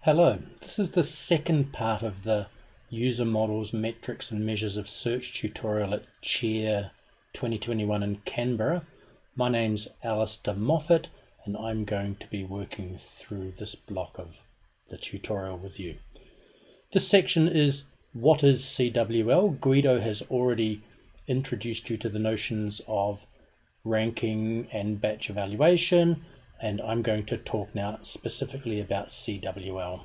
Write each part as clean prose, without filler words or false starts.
Hello, this is the second part of the User Models, Metrics and Measures of Search tutorial at Chair 2021 in Canberra. My name's Alistair Moffat and I'm going to be working through this block of the tutorial with you. This section is what is CWL. Guido has already introduced you to the notions of ranking and batch evaluation, and I'm going to talk now specifically about CWL.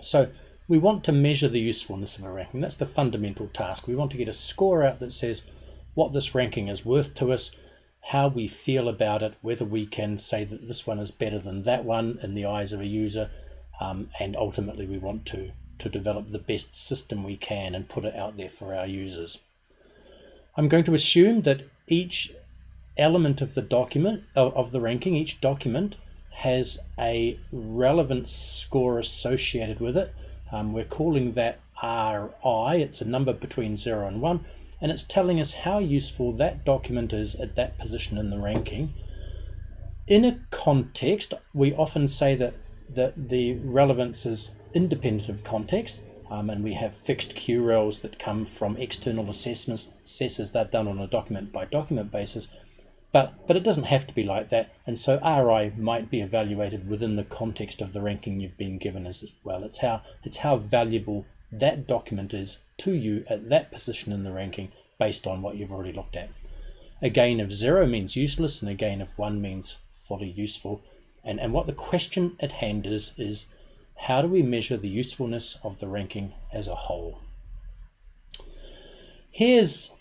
So we want to measure the usefulness of a ranking. That's the fundamental task. We want to get a score out that says what this ranking is worth to us, how we feel about it, whether we can say that this one is better than that one in the eyes of a user, and ultimately we want to develop the best system we can and put it out there for our users. I'm going to assume that each element of the document, of the ranking, each document has a relevant score associated with it. We're calling that RI. It's a number between 0 and 1, and it's telling us how useful that document is at that position in the ranking. In a context, we often say that the relevance is independent of context, and we have fixed QRELs that come from external assessors that are done on a document by document basis. But it doesn't have to be like that, and so RI might be evaluated within the context of the ranking you've been given as well. It's how valuable that document is to you at that position in the ranking based on what you've already looked at. A gain of 0 means useless, and a gain of 1 means fully useful. And what the question at hand is how do we measure the usefulness of the ranking as a whole? Here's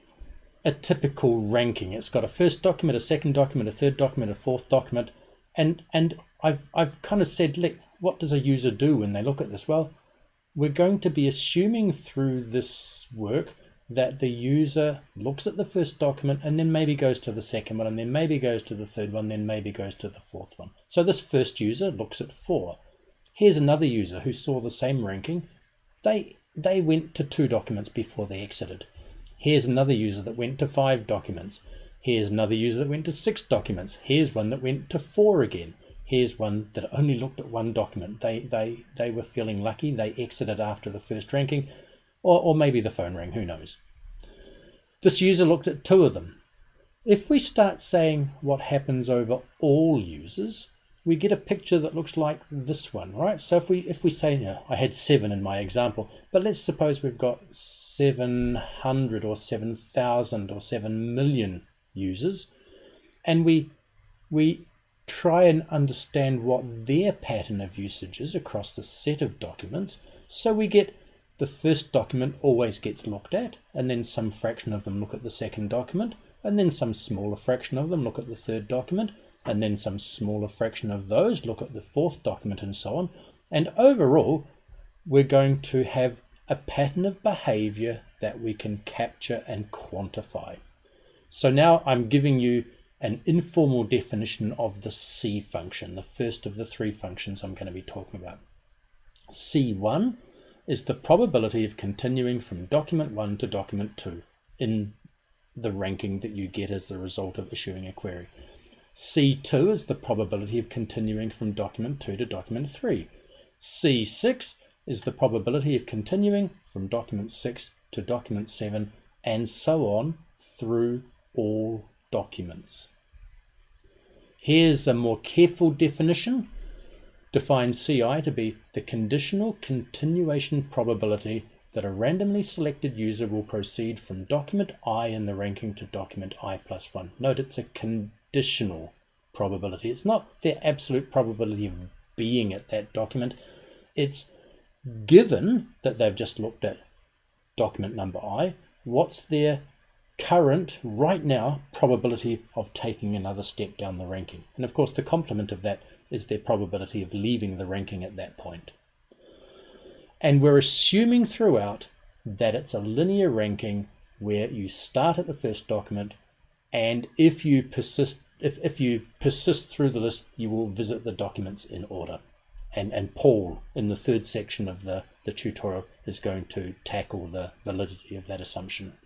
a typical ranking. It's got a first document, a second document, a third document, a fourth document, and I've kind of said, look, what does a user do when they look at this? Well, we're going to be assuming through this work that the user looks at the first document and then maybe goes to the second one, and then maybe goes to the third one, then maybe goes to the fourth one. So this first user looks at 4. Here's another user who saw the same ranking. They went to 2 documents before they exited. Here's another user that went to 5 documents. Here's another user that went to 6 documents. Here's one that went to 4 again. Here's one that only looked at 1 document. They were feeling lucky. They exited after the first ranking, or maybe the phone rang, who knows. This user looked at 2 of them. If we start saying what happens over all users, we get a picture that looks like this one, right? So if we say, you know, I had 7 in my example, but let's suppose we've got 700 or 7,000 or 7 million users, and we try and understand what their pattern of usage is across the set of documents. So we get the first document always gets looked at, and then some fraction of them look at the second document, and then some smaller fraction of them look at the third document, and then some smaller fraction of those look at the fourth document, and so on. And overall, we're going to have a pattern of behavior that we can capture and quantify. So now I'm giving you an informal definition of the C function, the first of the 3 functions I'm going to be talking about. C1 is the probability of continuing from document 1 to document 2 in the ranking that you get as the result of issuing a query. C2 is the probability of continuing from document 2 to document 3. C6 is the probability of continuing from document 6 to document 7, and so on through all documents. Here's a more careful definition. Define CI to be the conditional continuation probability that a randomly selected user will proceed from document I in the ranking to document I+1. Note it's a conditional probability. It's not their absolute probability of being at that document. It's given that they've just looked at document number I, what's their current, right now, probability of taking another step down the ranking. And of course, the complement of that is their probability of leaving the ranking at that point. And we're assuming throughout that it's a linear ranking where you start at the first document, and if you persist through the list, you will visit the documents in order. And Paul, in the 3rd section of the tutorial, is going to tackle the validity of that assumption.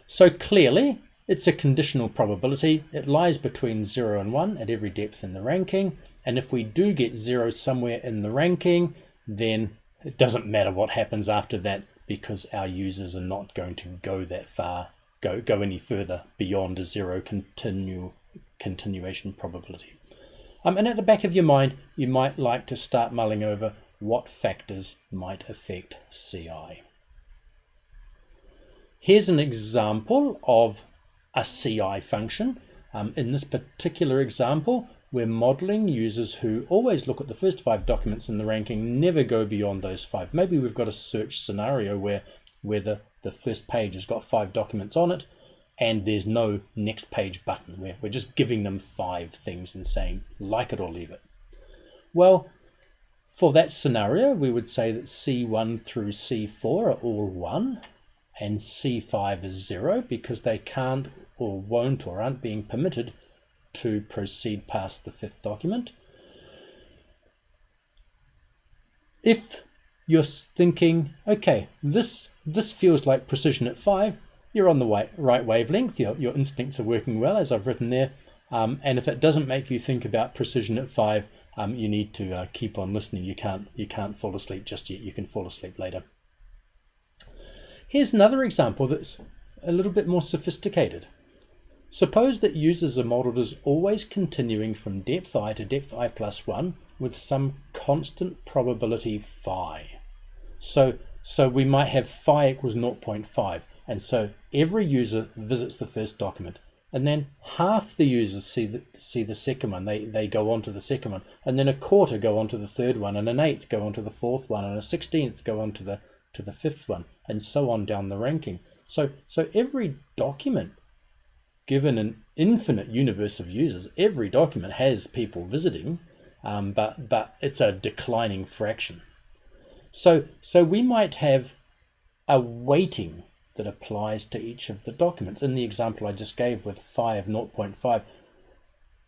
So clearly, it's a conditional probability. It lies between 0 and 1 at every depth in the ranking, And if we do get 0 somewhere in the ranking, then it doesn't matter what happens after that, because our users are not going to go that far, go any further beyond a 0 continuation probability. And at the back of your mind, you might like to start mulling over what factors might affect CI. Here's an example of a CI function. In this particular example, we're modeling users who always look at the first 5 documents in the ranking, never go beyond those 5. Maybe we've got a search scenario where the first page has got 5 documents on it, and there's no next page button. We're just giving them 5 things and saying, like it or leave it. Well, for that scenario, we would say that C1 through C4 are all 1, and C5 is 0, because they can't or won't or aren't being permitted to proceed past the 5th document. If you're thinking, okay, this feels like precision at 5, you're on the right wavelength, your instincts are working well, as I've written there, and if it doesn't make you think about precision at 5, you need to keep on listening. You can't fall asleep just yet. You can fall asleep later. Here's another example that's a little bit more sophisticated. Suppose that users are modeled as always continuing from depth I to depth I plus 1 with some constant probability phi. So we might have phi equals 0.5, and so every user visits the first document, and then half the users see the second one. They go on to the second one, and then a quarter go on to the third one, and an eighth go on to the fourth one, and a 16th go on to the 5th one, and so on down the ranking. So every document, given an infinite universe of users, every document has people visiting, but it's a declining fraction. So we might have a weighting that applies to each of the documents. In the example I just gave with phi of 0.5,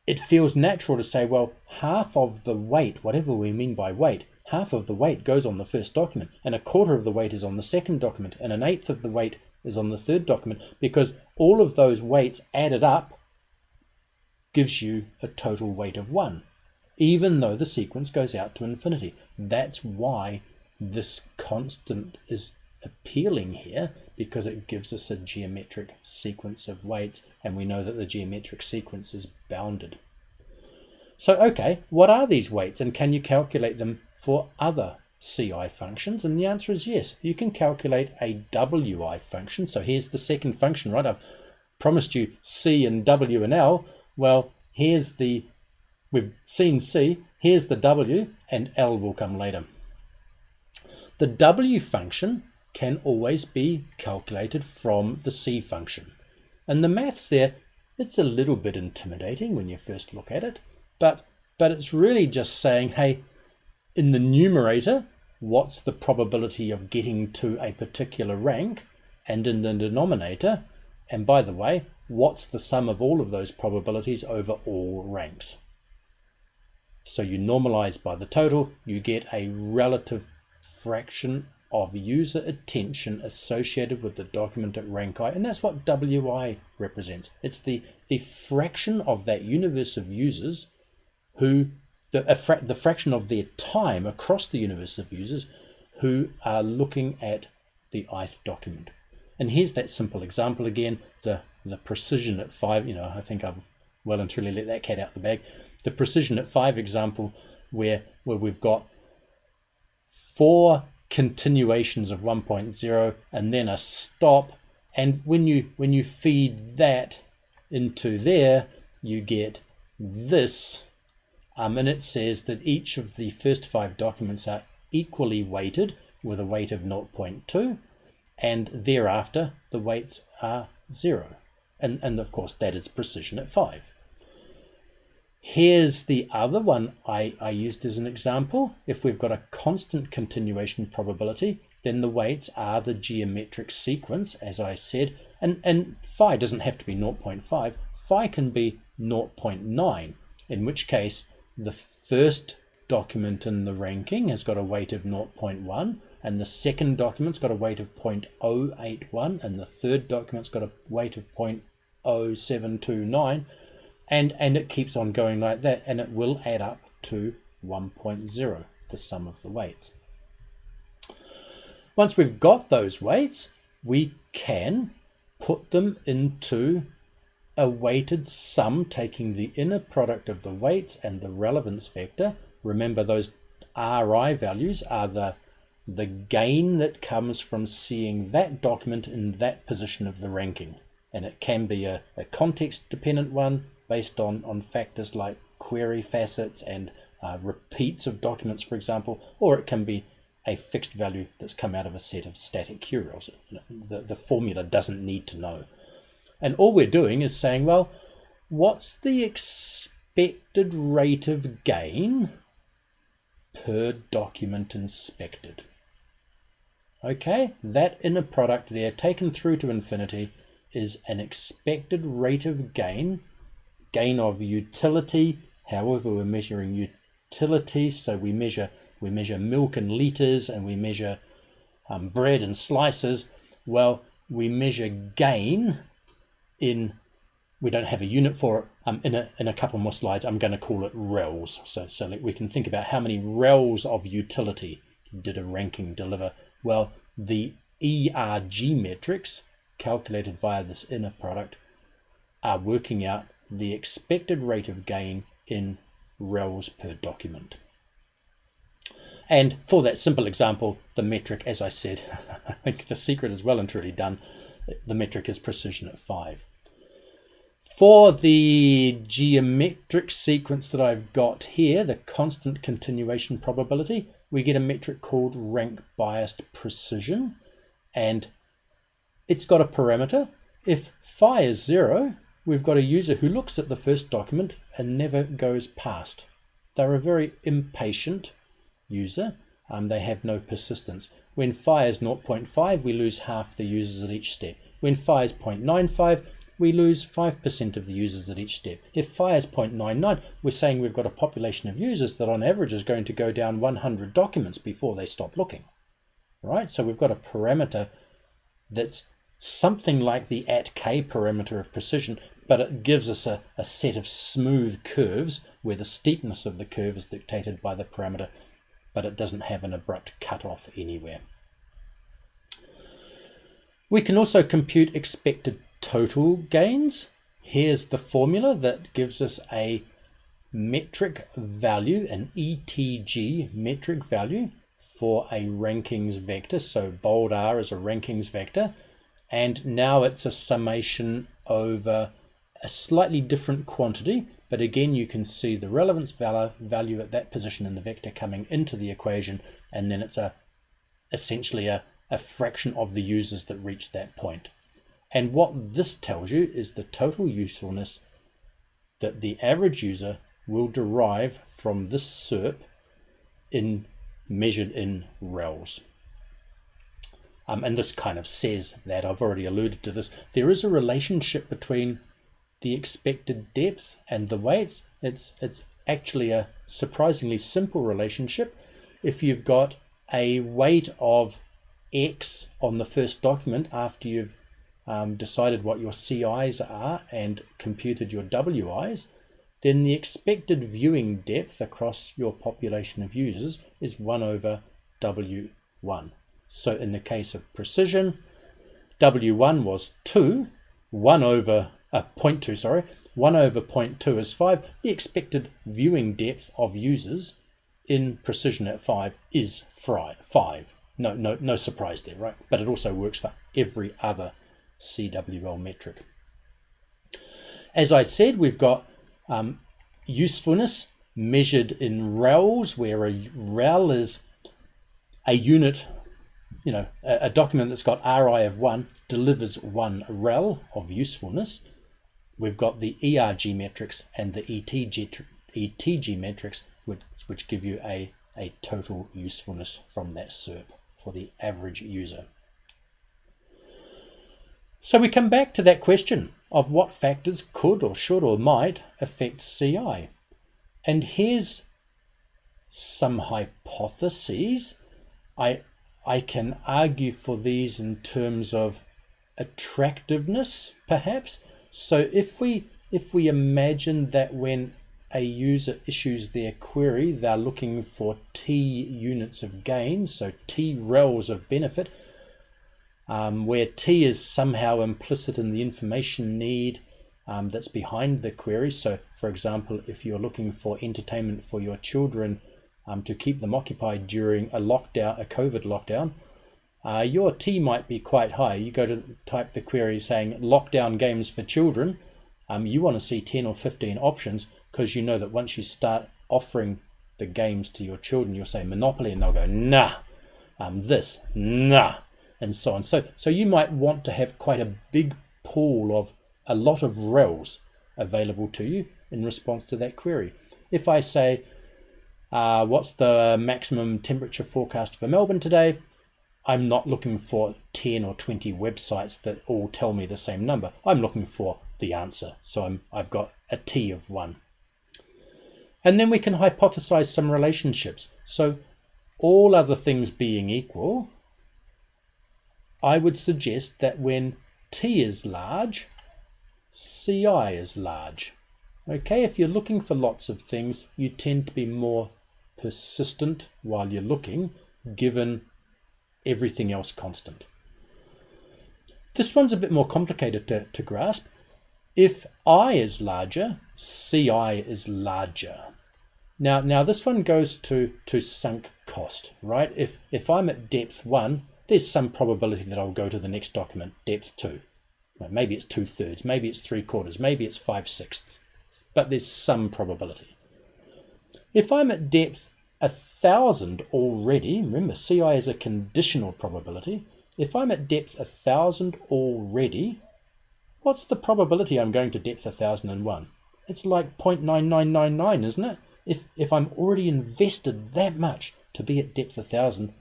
it feels natural to say, well, half of the weight, whatever we mean by weight, half of the weight goes on the first document, and a quarter of the weight is on the second document, and an eighth of the weight is on the third document, because all of those weights added up gives you a total weight of 1, even though the sequence goes out to infinity. That's why this constant is appealing here, because it gives us a geometric sequence of weights, and we know that the geometric sequence is bounded. So, okay, what are these weights, and can you calculate them for other CI functions? And the answer is yes. You can calculate a WI function. So here's the second function, right? I've promised you C and W and L. Well, we've seen C, here's the W, and L will come later. The W function can always be calculated from the C function. And the maths there, it's a little bit intimidating when you first look at it, but it's really just saying, hey, in the numerator, what's the probability of getting to a particular rank? And in the denominator, and by the way, what's the sum of all of those probabilities over all ranks? So you normalize by the total, you get a relative fraction of user attention associated with the document at rank I, and that's what WI represents. It's the fraction of that universe of users who, the fraction of their time across the universe of users who are looking at the ith document. And here's that simple example again, the precision at 5, I think I've well and truly let that cat out the bag. The precision at 5 example where we've got 4 continuations of 1.0 and then a stop, and when you feed that into there, you get this, and it says that each of the first 5 documents are equally weighted with a weight of 0.2, and thereafter the weights are 0, and of course that is precision at 5. Here's the other one I used as an example. If we've got a constant continuation probability, then the weights are the geometric sequence, as I said, and phi doesn't have to be 0.5. Phi can be 0.9, in which case the first document in the ranking has got a weight of 0.1, and the second document's got a weight of 0.081, and the third document's got a weight of 0.0729. And it keeps on going like that, and it will add up to 1.0, the sum of the weights. Once we've got those weights, we can put them into a weighted sum, taking the inner product of the weights and the relevance vector. Remember, those RI values are the gain that comes from seeing that document in that position of the ranking. And it can be a context-dependent one based on factors like query facets and repeats of documents, for example, or it can be a fixed value that's come out of a set of static curials. The formula doesn't need to know. And all we're doing is saying, well, what's the expected rate of gain per document inspected? Okay, that inner product there taken through to infinity is an expected rate of gain of utility, however we're measuring utility. So we measure milk in litres, and we measure bread in slices. Well, we measure gain in, we don't have a unit for it, in a couple more slides I'm going to call it rels. So we can think about how many rels of utility did a ranking deliver. Well, the ERG metrics calculated via this inner product are working out the expected rate of gain in rels per document. And for that simple example, the metric, as I said, I think the secret is well and truly done. The metric is precision at 5. For the geometric sequence that I've got here, the constant continuation probability, we get a metric called rank biased precision, and it's got a parameter. If phi is 0, we've got a user who looks at the first document and never goes past. They're a very impatient user. They have no persistence. When phi is 0.5, we lose half the users at each step. When phi is 0.95, we lose 5% of the users at each step. If phi is 0.99, we're saying we've got a population of users that on average is going to go down 100 documents before they stop looking. Right? So we've got a parameter that's something like the @k parameter of precision, but it gives us a set of smooth curves where the steepness of the curve is dictated by the parameter, but it doesn't have an abrupt cutoff anywhere. We can also compute expected total gains. Here's the formula that gives us a metric value, an ETG metric value for a rankings vector. So bold R is a rankings vector, and now it's a summation over a slightly different quantity, but again you can see the relevance value at that position in the vector coming into the equation, and then it's essentially a fraction of the users that reach that point. And what this tells you is the total usefulness that the average user will derive from this SERP measured in rels. And this kind of says that, I've already alluded to this, there is a relationship between the expected depth and the weights. It's actually a surprisingly simple relationship. If you've got a weight of X on the first document after you've decided what your CIs are and computed your WIs, then the expected viewing depth across your population of users is 1 over W1. So in the case of precision, W1 was 2, 1 over 0.2 is 5. The expected viewing depth of users in precision at 5 is 5. No surprise there, right? But it also works for every other CWL metric. As I said, we've got usefulness measured in rels, where a rel is a unit, a document that's got RI of 1 delivers 1 rel of usefulness. We've got the ERG metrics and the ETG metrics, which give you a total usefulness from that SERP for the average user. So we come back to that question of what factors could or should or might affect CI. And here's some hypotheses. I can argue for these in terms of attractiveness, perhaps. So if we imagine that when a user issues their query, they're looking for T units of gain, so T rels of benefit, where T is somehow implicit in the information need that's behind the query. So for example, if you're looking for entertainment for your children to keep them occupied during a lockdown, a COVID lockdown, your T might be quite high. You go to type the query saying lockdown games for children, you want to see 10 or 15 options, because you know that once you start offering the games to your children, you'll say Monopoly and they'll go nah, this, nah, and so on. So you might want to have quite a big pool of a lot of rels available to you in response to that query. If I say what's the maximum temperature forecast for Melbourne today, I'm not looking for 10 or 20 websites that all tell me the same number. I'm looking for the answer. So I've got a T of 1. And then we can hypothesize some relationships. So all other things being equal, I would suggest that when T is large, CI is large. Okay, if you're looking for lots of things, you tend to be more persistent while you're looking, given everything else constant. This one's a bit more complicated to grasp. If I is larger, CI is larger. Now this one goes to sunk cost, right? If I'm at depth 1, there's some probability that I'll go to the next document, depth 2. Maybe it's 2/3, maybe it's 3/4, maybe it's 5/6, but there's some probability. If I'm at depth 1,000 already, remember CI is a conditional probability. If I'm at depth 1,000 already, what's the probability I'm going to depth 1,001? It's like 0.9999, isn't it? If I'm already invested that much to be at depth 1,000,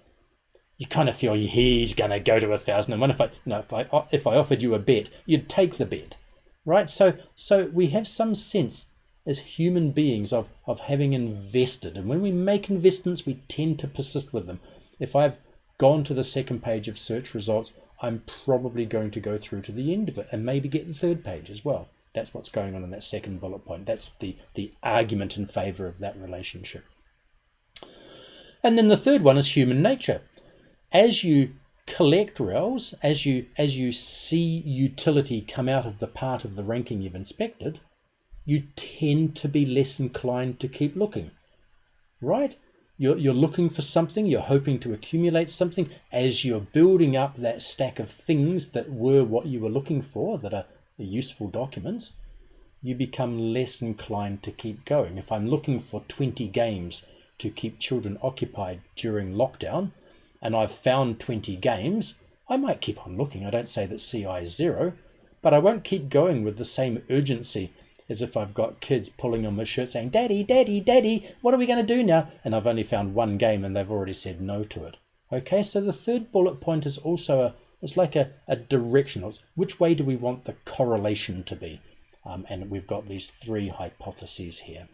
you kind of feel he's going to go to 1,001. If I offered you a bet, you'd take the bet, right? So we have some sense as human beings of having invested, and when we make investments, we tend to persist with them. If I've gone to the second page of search results, I'm probably going to go through to the end of it and maybe get the third page as well. That's what's going on in that second bullet point. That's the argument in favor of that relationship. And then the third one is human nature. As you collect rels, as you see utility come out of the part of the ranking you've inspected, you tend to be less inclined to keep looking, right? You're looking for something, you're hoping to accumulate something. As you're building up that stack of things that were what you were looking for, that are useful documents, you become less inclined to keep going. If I'm looking for 20 games to keep children occupied during lockdown, and I've found 20 games, I might keep on looking. I don't say that CI is 0, but I won't keep going with the same urgency as if I've got kids pulling on my shirt saying, Daddy, Daddy, Daddy, what are we going to do now? And I've only found one game and they've already said no to it. Okay, so the third bullet point is also it's like a directional. It's which way do we want the correlation to be? And we've got these 3 hypotheses here.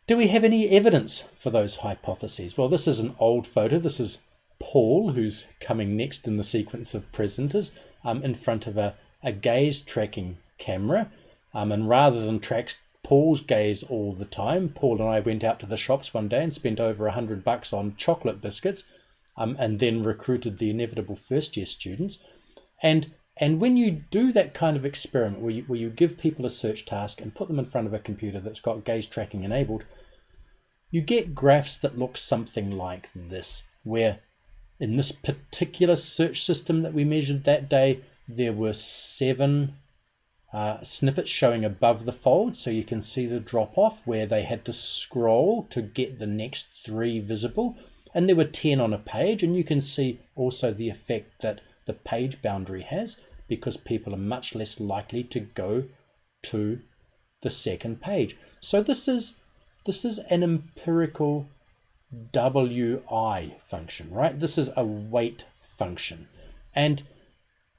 Do we have any evidence for those hypotheses? Well, this is an old photo. This is Paul, who's coming next in the sequence of presenters, in front of a gaze tracking camera. And rather than track Paul's gaze all the time, Paul and I went out to the shops one day and spent over $100 on chocolate biscuits, and then recruited the inevitable first-year students. And when you do that kind of experiment where you give people a search task and put them in front of a computer that's got gaze tracking enabled, you get graphs that look something like this, where in this particular search system that we measured that day, there were 7 snippets showing above the fold, so you can see the drop off where they had to scroll to get the next 3 visible, and there were 10 on a page, and you can see also the effect that the page boundary has, because people are much less likely to go to the second page. So this is an empirical WI function, right? This is a weight function. And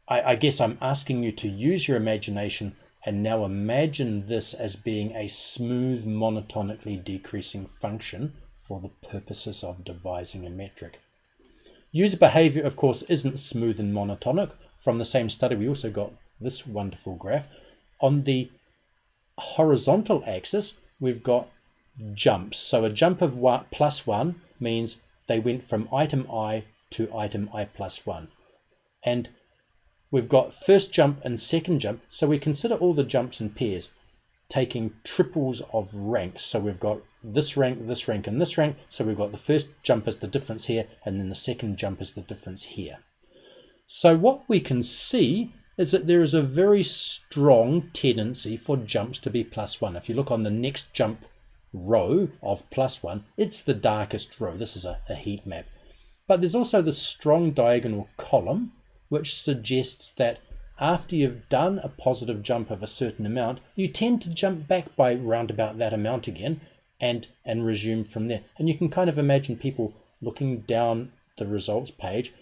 I guess I'm asking you to use your imagination and now imagine this as being a smooth, monotonically decreasing function for the purposes of devising a metric. User behavior, of course, isn't smooth and monotonic. From the same study, we also got this wonderful graph. On the horizontal axis, we've got jumps. So a jump of +1 means they went from item I to item I plus 1. And we've got first jump and second jump. So we consider all the jumps in pairs, taking triples of ranks. So we've got this rank, and this rank. So we've got the first jump as the difference here, and then the second jump is the difference here. So what we can see is that there is a very strong tendency for jumps to be +1. If you look on the next jump row of +1, it's the darkest row. This is a heat map. But there's also the strong diagonal column, which suggests that after you've done a positive jump of a certain amount, you tend to jump back by round about that amount again and resume from there. And you can kind of imagine people looking down the results page,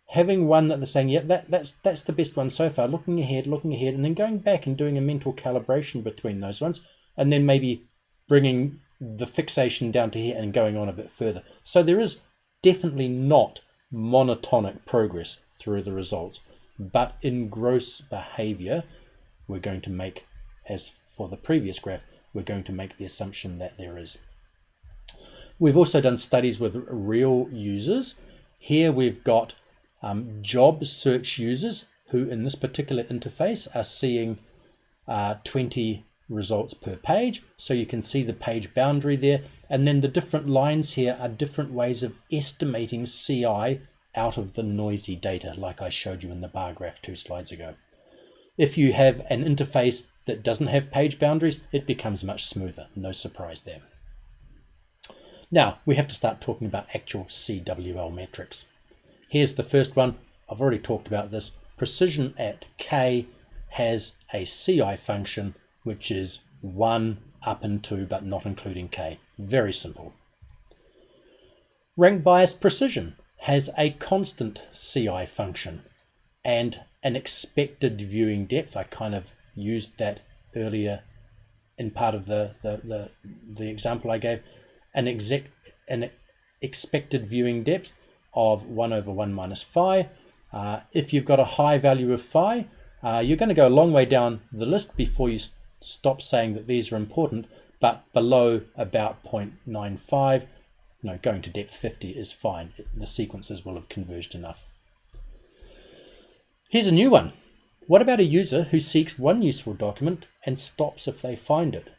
having one that they're saying, yeah, that's the best one so far, looking ahead, and then going back and doing a mental calibration between those ones, and then maybe bringing the fixation down to here and going on a bit further. So there is definitely not monotonic progress through the results, but in gross behavior, we're going to make, as for the previous graph, we're going to make the assumption that there is. We've also done studies with real users. Here we've got job search users who in this particular interface are seeing 20 results per page. So you can see the page boundary there. And then the different lines here are different ways of estimating CI out of the noisy data, like I showed you in the bar graph 2 slides ago. If you have an interface that doesn't have page boundaries, it becomes much smoother. No surprise there. Now we have to start talking about actual CWL metrics. Here's the first one. I've already talked about this. Precision at K has a CI function which is 1 up and 2, but not including K. Very simple. Rank biased precision has a constant CI function and an expected viewing depth. I kind of used that earlier in part of the example I gave. An expected viewing depth of 1 over 1 minus phi. If you've got a high value of phi, you're going to go a long way down the list before you stop saying that these are important, but below about 0.95, going to depth 50 is fine. The sequences will have converged enough. Here's a new one. What about a user who seeks one useful document and stops if they find it?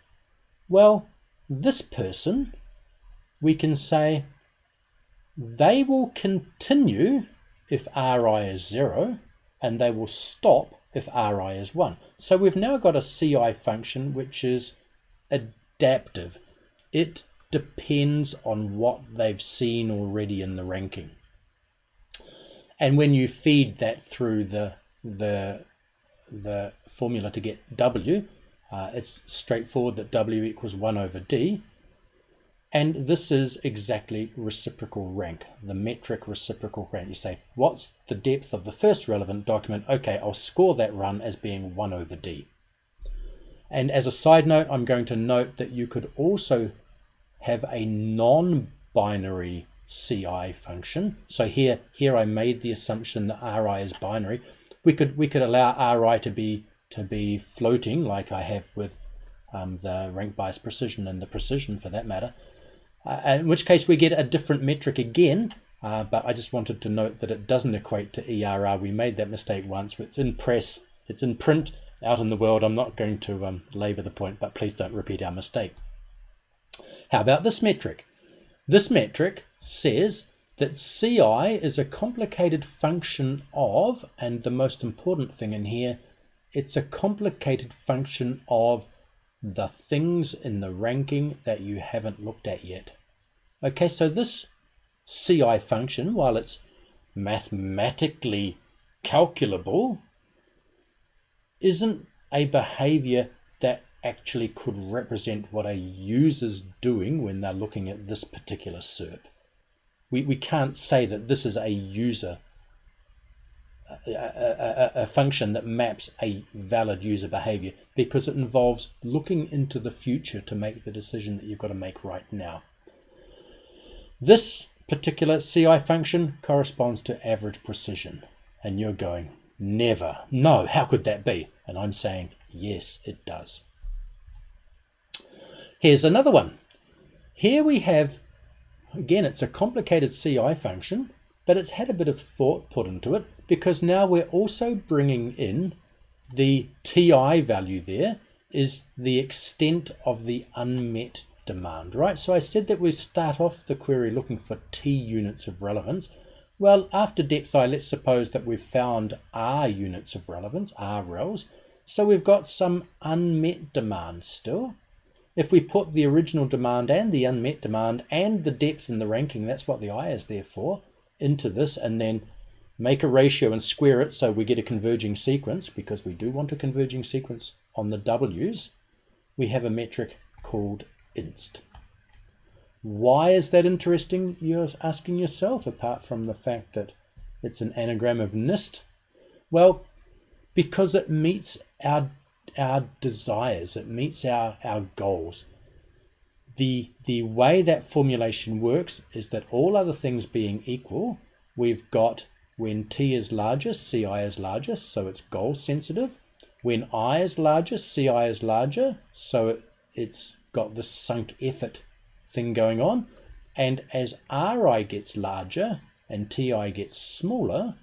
Well, this person, we can say they will continue if Ri is 0, and they will stop if Ri is 1. So we've now got a CI function which is adaptive. It depends on what they've seen already in the ranking. And when you feed that through the formula to get W, it's straightforward that W equals 1 over D. And this is exactly reciprocal rank, the metric reciprocal rank. You say, what's the depth of the first relevant document? Okay, I'll score that run as being 1 over D. And as a side note, I'm going to note that you could also have a non-binary CI function. So here I made the assumption that Ri is binary. We could allow Ri to be floating, like I have with the rank bias precision and the precision for that matter. In which case we get a different metric again, but I just wanted to note that it doesn't equate to ERR. We made that mistake once. It's in press, it's in print, out in the world. I'm not going to labor the point, but please don't repeat our mistake. How about this metric? This metric says that CI is a complicated function of, and the most important thing in here, it's a complicated function of the things in the ranking that you haven't looked at yet. Okay, so this CI function, while it's mathematically calculable, isn't a behavior that actually could represent what a user's doing when they're looking at this particular SERP. We can't say that this is a user, a function that maps a valid user behavior, because it involves looking into the future to make the decision that you've got to make right now. This particular CI function corresponds to average precision, and you're going, never, no, how could that be? And I'm saying, yes, it does. Here's another one. Here we have, again, it's a complicated CI function, but it's had a bit of thought put into it because now we're also bringing in the TI value. There is the extent of the unmet demand, right? So I said that we start off the query looking for T units of relevance. Well, after depth I, let's suppose that we've found R units of relevance, R rels. So we've got some unmet demand still. If we put the original demand and the unmet demand and the depth in the ranking, that's what the I is there for, into this, and then make a ratio and square it so we get a converging sequence, because we do want a converging sequence on the W's, we have a metric called inst. Why is that interesting, you're asking yourself, apart from the fact that it's an anagram of NIST? Well, because it meets our desires, it meets our goals. The way that formulation works is that all other things being equal, we've got when T is largest, CI is largest, so it's goal sensitive. When I is largest, CI is larger, so it's got the sunk effort thing going on. And as RI gets larger and TI gets smaller,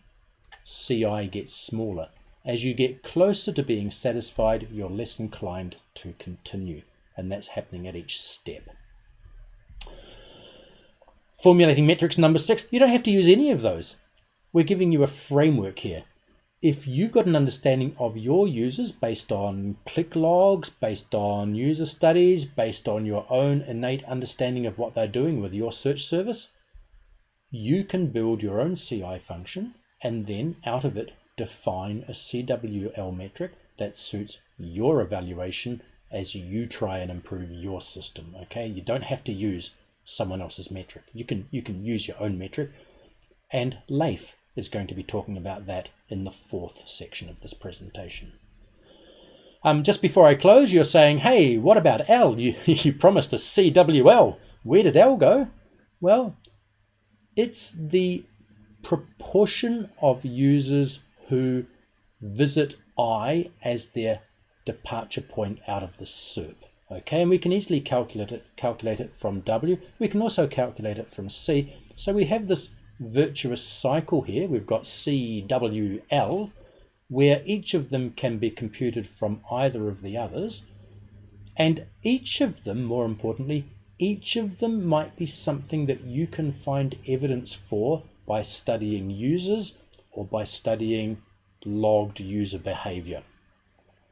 CI gets smaller. As you get closer to being satisfied, you're less inclined to continue, and that's happening at each step. Formulating metrics number 6, you don't have to use any of those. We're giving you a framework here. If you've got an understanding of your users based on click logs, based on user studies, based on your own innate understanding of what they're doing with your search service, you can build your own CI function and then out of it define a CWL metric that suits your evaluation as you try and improve your system. Okay, you don't have to use someone else's metric. You can use your own metric, and Leif is going to be talking about that in the 4th section of this presentation. Just before I close, you're saying, hey, what about L? You promised a CWL. Where did L go? Well, it's the proportion of users who visit I as their departure point out of the SERP. Okay, and we can easily calculate it from W. We can also calculate it from C. So we have this virtuous cycle here. We've got CWL, where each of them can be computed from either of the others. And each of them, more importantly, each of them might be something that you can find evidence for by studying users or by studying logged user behavior.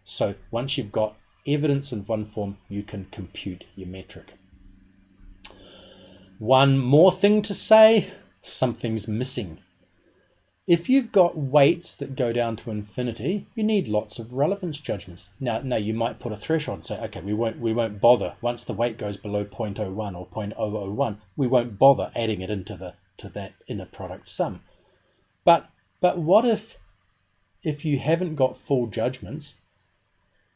So once you've got evidence in one form, you can compute your metric. One more thing to say, something's missing. If you've got weights that go down to infinity, you need lots of relevance judgments. Now you might put a threshold and say, okay, we won't bother. Once the weight goes below 0.01 or 0.001, we won't bother adding it into that inner product sum. But what if you haven't got full judgments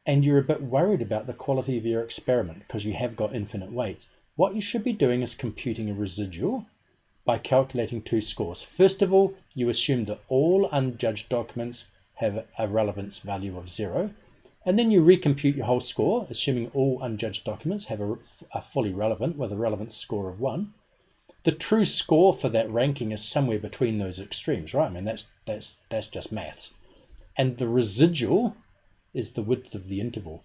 and you're a bit worried about the quality of your experiment because you have got infinite weights? What you should be doing is computing a residual by calculating 2 scores. First of all, you assume that all unjudged documents have a relevance value of 0, and then you recompute your whole score, assuming all unjudged documents have a fully relevant with a relevance score of 1. The true score for that ranking is somewhere between those extremes, right? I mean, that's just maths. And the residual is the width of the interval.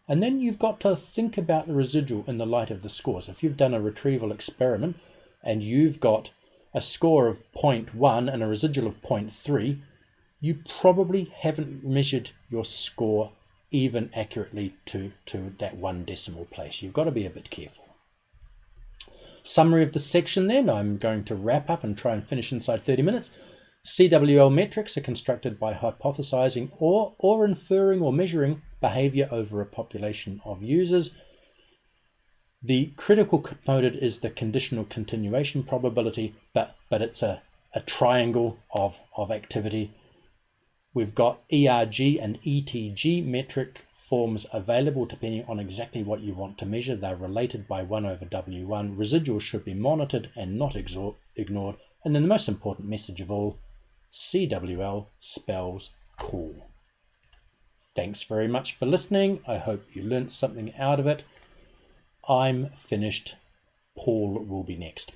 And then you've got to think about the residual in the light of the scores. If you've done a retrieval experiment and you've got a score of 0.1 and a residual of 0.3, you probably haven't measured your score even accurately to that 1 decimal place. You've got to be a bit careful. Summary of the section then, I'm going to wrap up and try and finish inside 30 minutes. CWL metrics are constructed by hypothesizing or inferring or measuring behavior over a population of users. The critical component is the conditional continuation probability, but it's a triangle of activity. We've got ERG and ETG metric forms available depending on exactly what you want to measure. They're related by 1 over W1. Residuals should be monitored and not ignored. And then the most important message of all, CWL spells cool. Thanks very much for listening. I hope you learnt something out of it. I'm finished. Paul will be next.